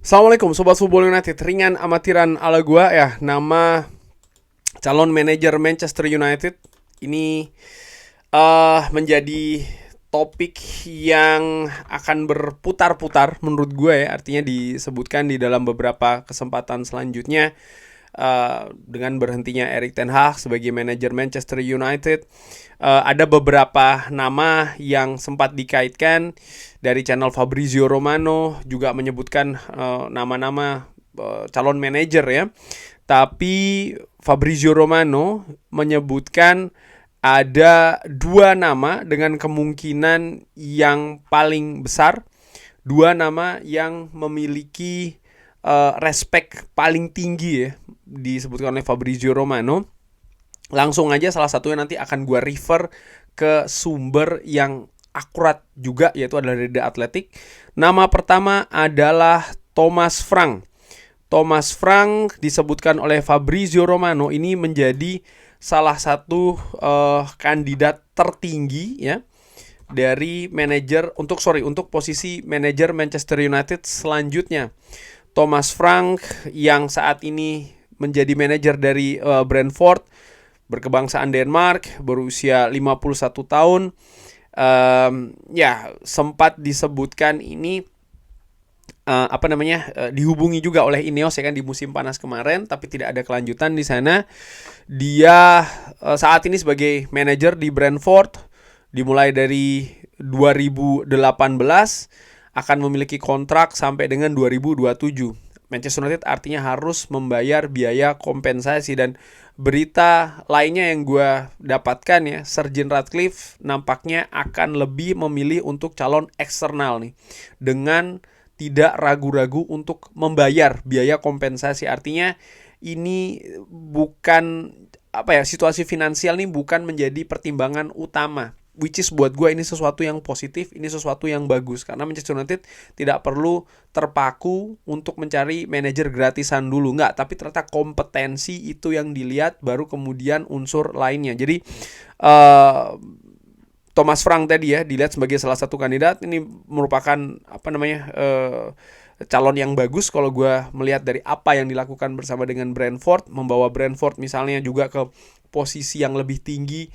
Assalamualaikum Sobat Football United. Ringan amatiran ala gua ya. Nama calon manajer Manchester United ini menjadi topik yang akan berputar-putar menurut gue ya. Artinya disebutkan di dalam beberapa kesempatan selanjutnya, dengan berhentinya Erik ten Hag sebagai manajer Manchester United. Ada beberapa nama yang sempat dikaitkan. Dari channel Fabrizio Romano juga menyebutkan nama-nama calon manajer ya. Tapi Fabrizio Romano menyebutkan ada dua nama dengan kemungkinan yang paling besar, dua nama yang memiliki respect paling tinggi ya, disebutkan oleh Fabrizio Romano. Langsung aja salah satunya nanti akan gue refer ke sumber yang akurat juga, yaitu adalah dari The Athletic. Nama pertama adalah Thomas Frank. Thomas Frank disebutkan oleh Fabrizio Romano ini menjadi salah satu kandidat tertinggi ya dari untuk posisi manajer Manchester United selanjutnya. Thomas Frank yang saat ini menjadi manajer dari Brentford, berkebangsaan Denmark, berusia 51 tahun. Sempat disebutkan ini dihubungi juga oleh Ineos ya kan di musim panas kemarin, tapi tidak ada kelanjutan di sana. Dia saat ini sebagai manajer di Brentford dimulai dari 2018, akan memiliki kontrak sampai dengan 2027. Manchester United artinya harus membayar biaya kompensasi. Dan berita lainnya yang gue dapatkan ya, Sir Jim Ratcliffe nampaknya akan lebih memilih untuk calon eksternal nih, dengan tidak ragu-ragu untuk membayar biaya kompensasi. Artinya ini bukan situasi finansial nih bukan menjadi pertimbangan utama. Which is buat gue ini sesuatu yang positif, ini sesuatu yang bagus. Karena Manchester United tidak perlu terpaku untuk mencari manajer gratisan dulu. Enggak, tapi ternyata kompetensi itu yang dilihat, baru kemudian unsur lainnya. Jadi Thomas Frank tadi ya dilihat sebagai salah satu kandidat. Ini merupakan calon yang bagus kalau gue melihat dari apa yang dilakukan bersama dengan Brentford, membawa Brentford misalnya juga ke posisi yang lebih tinggi,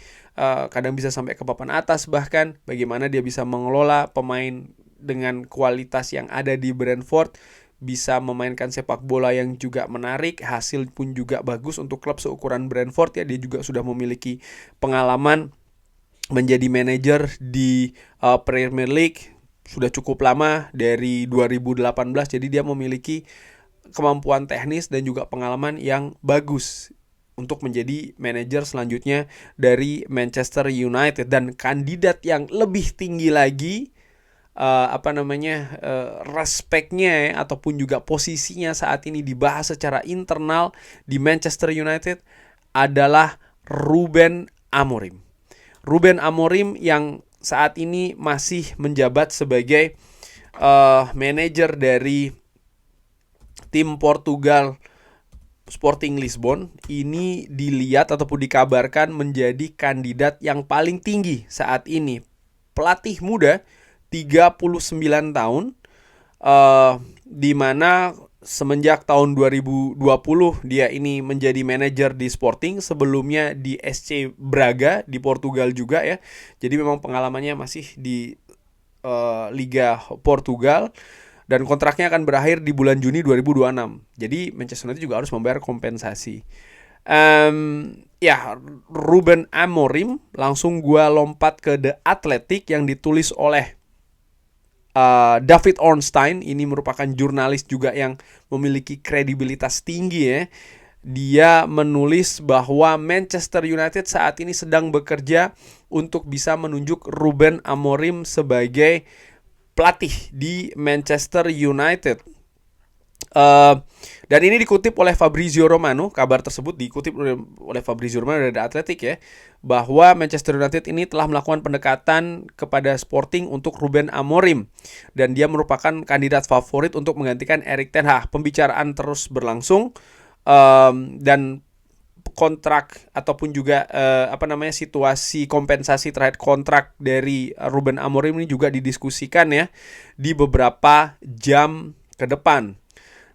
kadang bisa sampai ke papan atas, bahkan bagaimana dia bisa mengelola pemain dengan kualitas yang ada di Brentford, bisa memainkan sepak bola yang juga menarik, hasil pun juga bagus untuk klub seukuran Brentford ya. Dia juga sudah memiliki pengalaman menjadi manajer di Premier League sudah cukup lama, dari 2018. Jadi dia memiliki kemampuan teknis dan juga pengalaman yang bagus untuk menjadi manajer selanjutnya dari Manchester United. Dan kandidat yang lebih tinggi lagi respectnya ataupun juga posisinya saat ini dibahas secara internal di Manchester United adalah Ruben Amorim. Ruben Amorim yang saat ini masih menjabat sebagai manajer dari tim Portugal Sporting Lisbon. Ini dilihat ataupun dikabarkan menjadi kandidat yang paling tinggi saat ini. Pelatih muda 39 tahun, di mana semenjak tahun 2020 dia ini menjadi manajer di Sporting, sebelumnya di SC Braga di Portugal juga ya. Jadi memang pengalamannya masih di Liga Portugal, dan kontraknya akan berakhir di bulan Juni 2026. Jadi Manchester United juga harus membayar kompensasi. Ruben Amorim, langsung gua lompat ke The Athletic yang ditulis oleh David Ornstein. Ini merupakan jurnalis juga yang memiliki kredibilitas tinggi ya. Dia menulis bahwa Manchester United saat ini sedang bekerja untuk bisa menunjuk Ruben Amorim sebagai pelatih di Manchester United. Dan ini dikutip oleh Fabrizio Romano. Kabar tersebut dikutip oleh Fabrizio Romano dari The Athletic ya, bahwa Manchester United ini telah melakukan pendekatan kepada Sporting untuk Ruben Amorim, dan dia merupakan kandidat favorit untuk menggantikan Erik ten Hag. Pembicaraan terus berlangsung, dan kontrak ataupun juga situasi kompensasi terhadap kontrak dari Ruben Amorim ini juga didiskusikan ya di beberapa jam ke depan.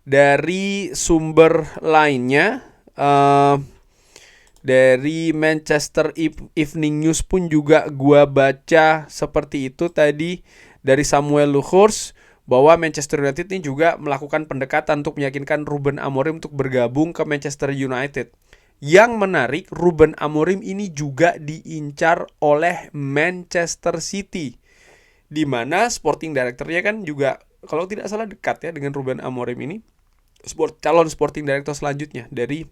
Dari sumber lainnya, dari Manchester Evening News pun juga gua baca seperti itu tadi, dari Samuel Luhrs, bahwa Manchester United ini juga melakukan pendekatan untuk meyakinkan Ruben Amorim untuk bergabung ke Manchester United. Yang menarik, Ruben Amorim ini juga diincar oleh Manchester City, di mana sporting director-nya kan juga kalau tidak salah dekat ya dengan Ruben Amorim ini, calon sporting director selanjutnya dari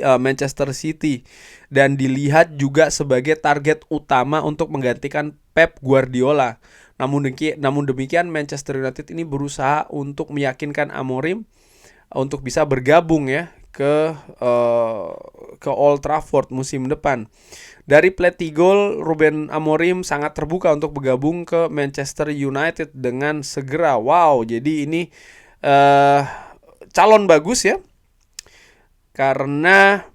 Manchester City, dan dilihat juga sebagai target utama untuk menggantikan Pep Guardiola. Namun demikian Manchester United ini berusaha untuk meyakinkan Amorim untuk bisa bergabung ya ke Old Trafford musim depan. Dari Platigol, Ruben Amorim sangat terbuka untuk bergabung ke Manchester United dengan segera. Wow, jadi ini calon bagus ya. Karena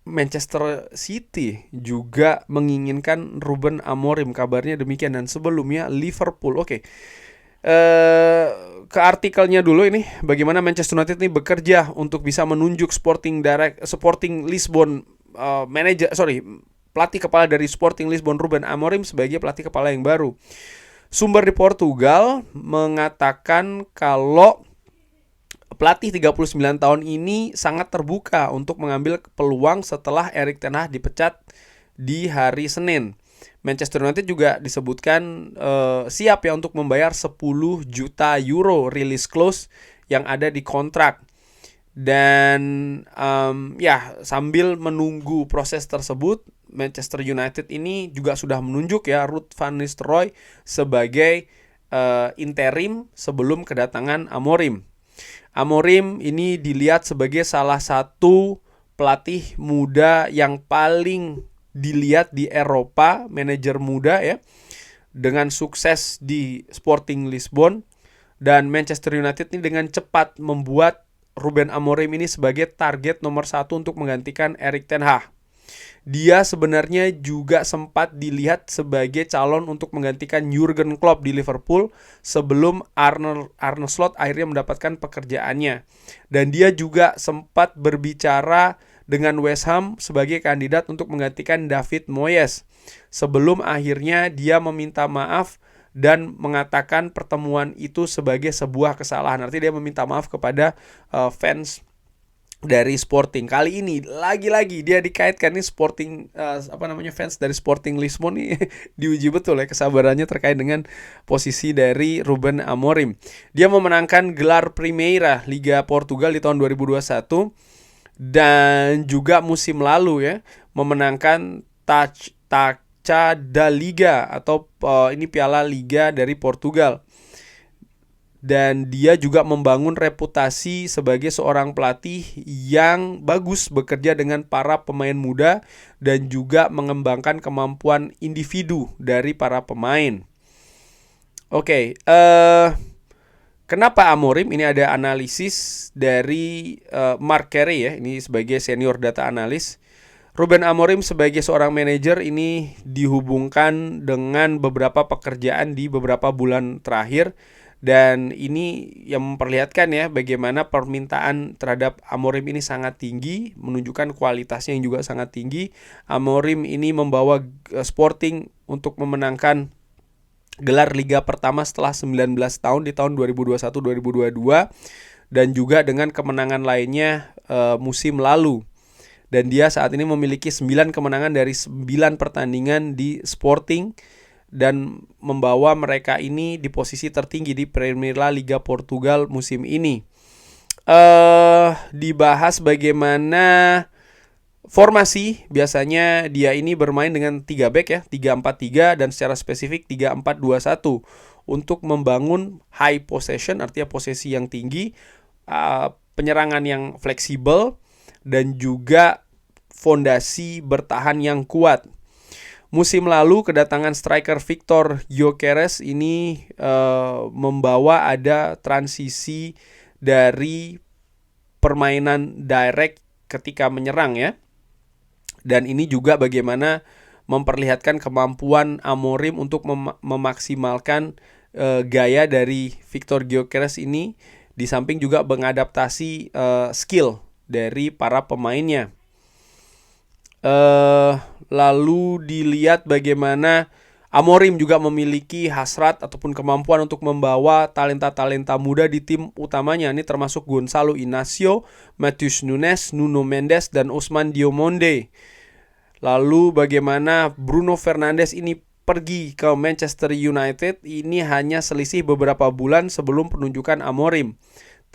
Manchester City juga menginginkan Ruben Amorim, kabarnya demikian. Dan sebelumnya Liverpool. Oke. Ke artikelnya dulu ini, bagaimana Manchester United ini bekerja untuk bisa menunjuk Sporting Lisbon pelatih kepala dari Sporting Lisbon Ruben Amorim sebagai pelatih kepala yang baru. Sumber di Portugal mengatakan kalau pelatih 39 tahun ini sangat terbuka untuk mengambil peluang setelah Erik ten Hag dipecat di hari Senin. Manchester United juga disebutkan siap ya untuk membayar 10 juta euro release clause yang ada di kontrak. Dan sambil menunggu proses tersebut, Manchester United ini juga sudah menunjuk ya Ruud van Nistelrooy sebagai interim sebelum kedatangan Amorim. Amorim ini dilihat sebagai salah satu pelatih muda yang paling dilihat di Eropa, manajer muda ya, dengan sukses di Sporting Lisbon. Dan Manchester United ini dengan cepat membuat Ruben Amorim ini sebagai target nomor 1 untuk menggantikan Erik ten Hag. Dia sebenarnya juga sempat dilihat sebagai calon untuk menggantikan Jurgen Klopp di Liverpool sebelum Arne Slot akhirnya mendapatkan pekerjaannya. Dan dia juga sempat berbicara dengan West Ham sebagai kandidat untuk menggantikan David Moyes sebelum akhirnya dia meminta maaf dan mengatakan pertemuan itu sebagai sebuah kesalahan. Artinya dia meminta maaf kepada fans dari Sporting. Kali ini lagi-lagi dia dikaitkan nih Sporting fans dari Sporting Lisbon nih diuji betul ya kesabarannya terkait dengan posisi dari Ruben Amorim. Dia memenangkan gelar Primeira Liga Portugal di tahun 2021 dan juga musim lalu ya memenangkan Taça da Liga atau ini Piala Liga dari Portugal. Dan dia juga membangun reputasi sebagai seorang pelatih yang bagus bekerja dengan para pemain muda dan juga mengembangkan kemampuan individu dari para pemain. Oke, kenapa Amorim? Ini ada analisis dari Mark Carey ya, ini sebagai senior data analis. Ruben Amorim sebagai seorang manajer ini dihubungkan dengan beberapa pekerjaan di beberapa bulan terakhir. Dan ini yang memperlihatkan ya bagaimana permintaan terhadap Amorim ini sangat tinggi, menunjukkan kualitasnya yang juga sangat tinggi. Amorim ini membawa Sporting untuk memenangkan gelar Liga pertama setelah 19 tahun di tahun 2021-2022 dan juga dengan kemenangan lainnya musim lalu. Dan dia saat ini memiliki 9 kemenangan dari 9 pertandingan di Sporting dan membawa mereka ini di posisi tertinggi di Primeira Liga Portugal musim ini. Dibahas bagaimana formasi, biasanya dia ini bermain dengan 3 back ya, 3-4-3 dan secara spesifik 3-4-2-1 untuk membangun high possession, artinya posisi yang tinggi, penyerangan yang fleksibel dan juga fondasi bertahan yang kuat. Musim lalu kedatangan striker Victor Gyökeres ini membawa ada transisi dari permainan direct ketika menyerang ya. Dan ini juga bagaimana memperlihatkan kemampuan Amorim untuk memaksimalkan gaya dari Victor Gyökeres ini Di samping juga mengadaptasi skill dari para pemainnya. Lalu dilihat bagaimana Amorim juga memiliki hasrat ataupun kemampuan untuk membawa talenta-talenta muda di tim utamanya. Ini termasuk Gonzalo Inacio, Matheus Nunes, Nuno Mendes, dan Ousmane Diomande. Lalu bagaimana Bruno Fernandes ini pergi ke Manchester United. Ini hanya selisih beberapa bulan sebelum penunjukan Amorim.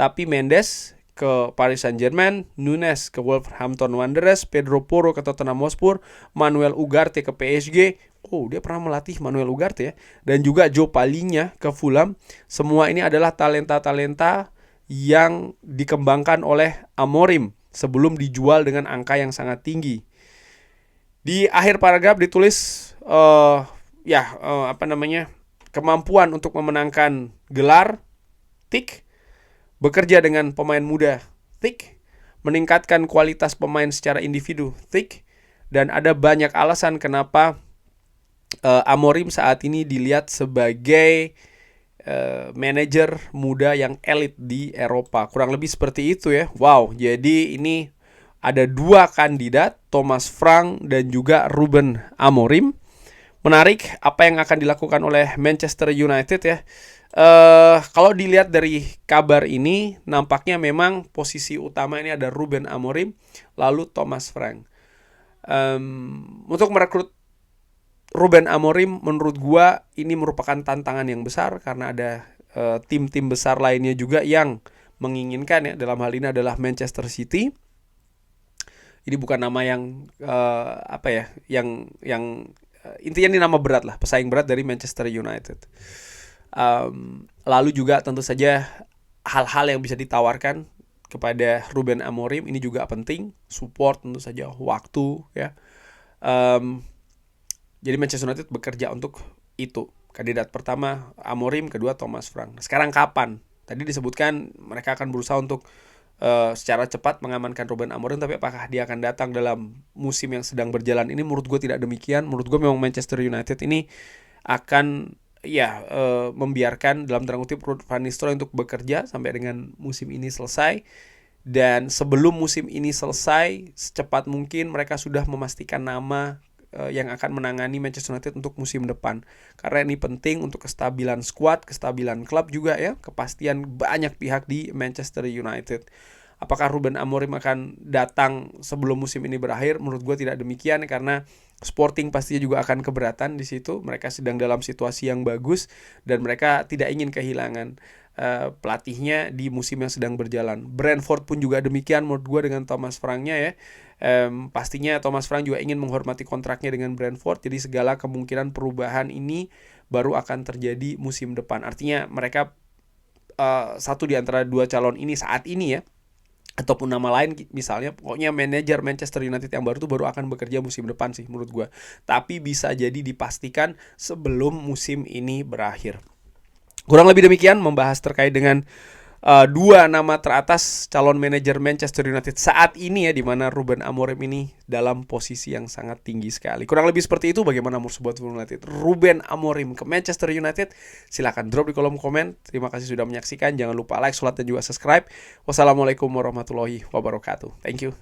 Tapi Mendes ke Paris Saint-Germain, Nunes ke Wolverhampton Wanderers, Pedro Porro ke Tottenham Hotspur, Manuel Ugarte ke PSG. Oh, dia pernah melatih Manuel Ugarte ya. Dan juga Joe Palhinha ke Fulham. Semua ini adalah talenta-talenta yang dikembangkan oleh Amorim sebelum dijual dengan angka yang sangat tinggi. Di akhir paragraf ditulis kemampuan untuk memenangkan gelar, tik. Bekerja dengan pemain muda, tik. Meningkatkan kualitas pemain secara individu, tik. Dan ada banyak alasan kenapa Amorim saat ini dilihat sebagai manajer muda yang elit di Eropa. Kurang lebih seperti itu ya. Wow, jadi ini ada dua kandidat, Thomas Frank dan juga Ruben Amorim. Menarik apa yang akan dilakukan oleh Manchester United ya. Kalau dilihat dari kabar ini, nampaknya memang posisi utama ini ada Ruben Amorim, lalu Thomas Frank. Untuk merekrut Ruben Amorim, menurut gua ini merupakan tantangan yang besar karena ada tim-tim besar lainnya juga yang menginginkan ya. Dalam hal ini adalah Manchester City. Ini bukan nama yang intinya ini nama berat lah, pesaing berat dari Manchester United. Lalu juga tentu saja hal-hal yang bisa ditawarkan kepada Ruben Amorim ini juga penting, support tentu saja, waktu ya. Jadi Manchester United bekerja untuk itu. Kandidat pertama Amorim, kedua Thomas Frank. Sekarang kapan? Tadi disebutkan mereka akan berusaha untuk secara cepat mengamankan Ruben Amorim, tapi apakah dia akan datang dalam musim yang sedang berjalan ini? Menurut gue tidak demikian. Menurut gue memang Manchester United ini akan membiarkan dalam tanda kutip Ruud van Nistelrooy untuk bekerja sampai dengan musim ini selesai. Dan sebelum musim ini selesai, secepat mungkin mereka sudah memastikan nama yang akan menangani Manchester United untuk musim depan. Karena ini penting untuk kestabilan squad, kestabilan klub juga ya, kepastian banyak pihak di Manchester United. Apakah Ruben Amorim akan datang sebelum musim ini berakhir? Menurut gue tidak demikian, karena Sporting pastinya juga akan keberatan di situ. Mereka sedang dalam situasi yang bagus dan mereka tidak ingin kehilangan pelatihnya di musim yang sedang berjalan. Brentford pun juga demikian menurut gue dengan Thomas Frank-nya ya. Pastinya Thomas Frank juga ingin menghormati kontraknya dengan Brentford. Jadi segala kemungkinan perubahan ini baru akan terjadi musim depan. Artinya mereka satu di antara dua calon ini saat ini ya, ataupun nama lain misalnya, pokoknya manajer Manchester United yang baru itu baru akan bekerja musim depan sih menurut gue. Tapi bisa jadi dipastikan sebelum musim ini berakhir. Kurang lebih demikian membahas terkait dengan dua nama teratas calon manajer Manchester United saat ini ya, di mana Ruben Amorim ini dalam posisi yang sangat tinggi sekali. Kurang lebih seperti itu. Bagaimana menurut Sobat United? Ruben Amorim ke Manchester United? Silahkan drop di kolom komen. Terima kasih sudah menyaksikan. Jangan lupa like, share, dan juga subscribe. Wassalamualaikum warahmatullahi wabarakatuh. Thank you.